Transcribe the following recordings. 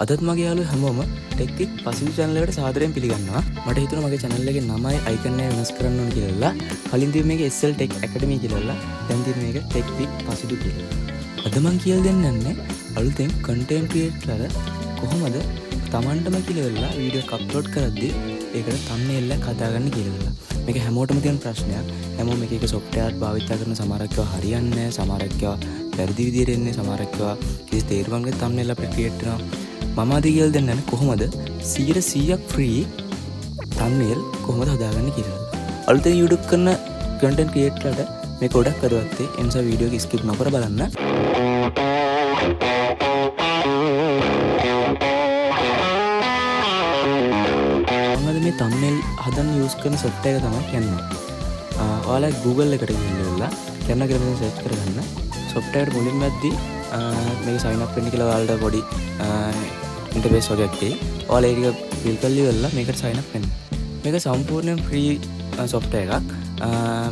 අදත් මගේ යාළුවෝ හැමෝම ටෙක් විත් පසිදු channel එකට සාදරයෙන් පිළිගන්නවා. මට හිතුණා මගේ channel එකේ නමයි icon එක වෙනස් කරන්න ඕන කියලා. කලින් තිබ්බ මේක SL Tech Academy කියලා. දැන් තියෙන මේක ටෙක් විත් පසිදු කියලා. අද මම කියලා දෙන්නන්නේ අලුතෙන් content creator කොහොමද Tamanටම කියලා වීඩියෝ එක අප්ලෝඩ් කරද්දී ඒකට thumbnail එක හදාගන්න කියලා. මේක හැමෝටම තියෙන ප්‍රශ්නයක්. හැමෝම එක එක software භාවිත කරන සමහරක් ඒවා හරියන්නේ නැහැ, සමහරක් ඒවා වැරදි විදියට එන්නේ, සමහරක් ඒවා කිසි තේරුමක් නැති thumbnail අපිට create වෙනවා. මම අද කියලා දෙන්නන්නේ කොහොමද 100% free thumbnail කොහොමද හදාගන්නේ කියලා. අලුතෙන් YouTube කරන content creatorට මේක ගොඩක් වැදගත්. ඒ නිසා වීඩියෝ එක skip නොකර බලන්න. මම මේ thumbnail හදන්න use කරන software එක තමයි Canva. ඔයාලා Google එකට ගිහිල්ලා Canva කියලා search කරගන්න. software එක මුලින්ම ඇද්දි මේක sign up වෙන්න කියලා ඔයාලට පොඩි interface වගේක් තියෙයි. ඔයාලා ඒක fill කරලා ඉවරලා මේකට sign up වෙන්න. මේක සම්පූර්ණයෙන් free software එකක්.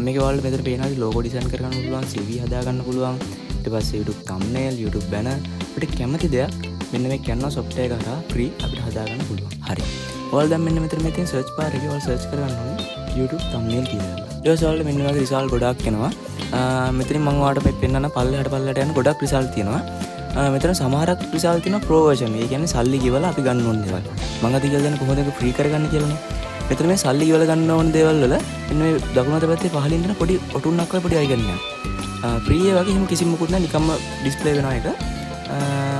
මේක ඔයාලට මෙතන පේනවා logo design කරගන්න පුළුවන්, CV හදාගන්න පුළුවන්. ඊට පස්සේ YouTube thumbnail, YouTube banner අපිට කැමති දෙයක් මෙන්න මේ Canva software එක හරහා free අපිට හදාගන්න පුළුවන්. හරි. ඔයාලා දැන් මෙන්න මෙතන මේ තියෙන search bar එකේ ඔයාලා search කරගන්න ඕනේ YouTube thumbnail කියලා. ඊට පස්සේ ඔයාලට මෙන්න වගේ result ගොඩක් එනවා. මෙතනින් මම ඔයාලට මේ පෙන්නන පල්ලෙහාට යන ගොඩක් result තියෙනවා. මෙතන සමහරක් result තියෙනවා pro version. ඒ කියන්නේ සල්ලි ගෙවලා අපි ගන්න ඕන දේවල්. මම අද කියලා දෙන්නේ කොහොමද ඒක free කරගන්නේ කියලානේ. මෙතන මේ සල්ලි ගෙවලා ගන්න ඕන දේවල් වල මෙන්න මේ දකුණු අත පැත්තේ පහලින් තියෙන පොඩි ඔටුන්නක් වගේ පොඩි icon එකක්. free ඒ වගේ හිම කිසිම මොකුත් නැහැ, නිකම්ම display වෙනවා ඒක.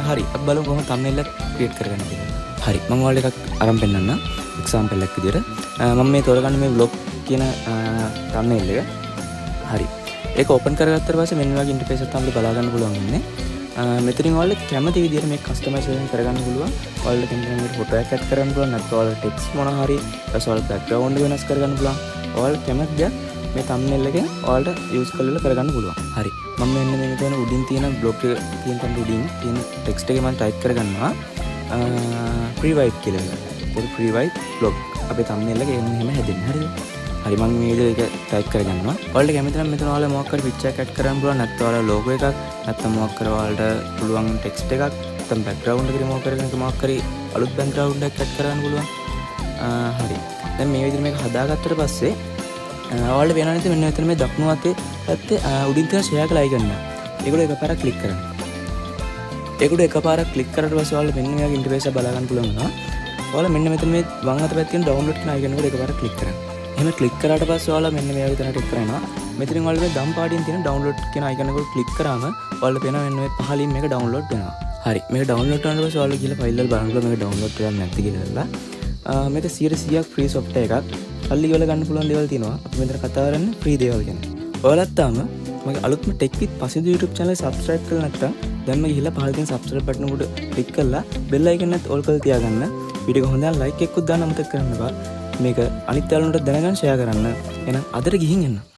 හරි. අපි බලමු කොහොමද thumbnail එක create කරගන්නේ කියලා. හරි. මම ඔයාලට එකක් අරන් පෙන්නන්නම්. example එකක් විදියට. මම මේ තෝරගන්න මේ vlog කියන thumbnail එක. හරි. ඒක open කරගත්තට පස්සේ මෙන්න වගේ interface එකක් තමයි බලා ගන්න පුළුවන් ඉන්නේ. මෙතනින් ඔයාලට කැමති විදිහට මේක කස්ටමයිසේෂන් කරගන්න පුළුවන්. ඔයාලට කැමති විදිහට ෆොටෝ එකක් ඇඩ් කරන්න පුළුවන්. නැත්නම් ඔයාලට ටෙක්ස්ට් මොන හරි ඔයාලට බෑග්ග්‍රවුන්ඩ් වෙනස් කරගන්න පුළුවන්. ඔයාලට කැමති දේ මේ thumbnail එකෙන් ඔයාලට යූස් කරලා කරගන්න පුළුවන්. හරි. මම මෙන්න මේ මෙතන උඩින් තියෙන බ්ලොග් එක තියෙන තැන උඩින් තියෙන ටෙක්ස්ට් එක මම ටයිප් කරගන්නවා. free white කියලා. ඒක free white blog. අපේ thumbnail එක එන්න එහෙම හැදෙන්නේ. හරිද? හරි. මම මේ විදිහට ඒක ටයිප් කරගන්නවා. ඔයාලට කැමති නම් මෙතන ඔයාලා මොකක් හරි picture එකක් ඇඩ් කරන්න පුළුවන්. නැත්නම් ඔයාලා logo එකක්, නැත්නම් මොකක් හරි ඔයාලට පුළුවන් text එකක්, නැත්නම් background එක remove කරගෙන මොකක් හරි අලුත් background එකක් ඇඩ් කරන්න පුළුවන්. හරි. දැන් මේ විදිහට මේක හදාගත්තට පස්සේ ඔයාලට වෙනවා නේද මෙන්න මෙතන මේ දකුණු අතේ පැත්තේ උඩින් තියෙන share කියලා icon එක. ඒකට එකපාරක් click කරන්න. ඒකට එකපාරක් click කරලා පස්සේ ඔයාලට මෙන්න මේ වගේ interface එක බලා ගන්න පුළුවන් වෙනවා. ඔයාලා මෙන්න මෙතන මේ වම් අත පැත්තේ තියෙන download කියන icon එකට එකපාරක් click කරන්න. එහෙම click කරාට පස්සේ ඔයාලා මෙන්න මේ වගේ තැනට click කරනවා. මෙතනින් ඔයාලා මේ දම් පාටින් තියෙන download කියන icon එකට click කරාම ඔයාලට පේනවා මෙන්න මේ පහලින් මේක download වෙනවා. හරි. මේක download කරාට පස්සේ ඔයාලා ගිහලා file වල බලන්න මේක download කරන්න නැති කියලා. මේක 100% free software එකක්. සල්ලි ගෙවලා ගන්න පුළුවන් දේවල් තියෙනවා. අපි මෙතන කතා කරන්නේ free දේවල් ගැන. ඔයාලත් තාම මගේ අලුත්ම tech with Pasidu YouTube channel subscribe කරලා නැත්නම් දැන්ම ගිහලා පහළ තියෙන subscribe button එකට click කරලා bell icon එකත් all කරලා තියාගන්න. වීඩියෝ එක හොඳ නම් like එකකුත් දාන්න අමතක කරන්න එපා. මේක අනිත් යාළුවන්ට දැනගන්න share කරන්න. එහෙනම් අදට ගිහින් එන්න.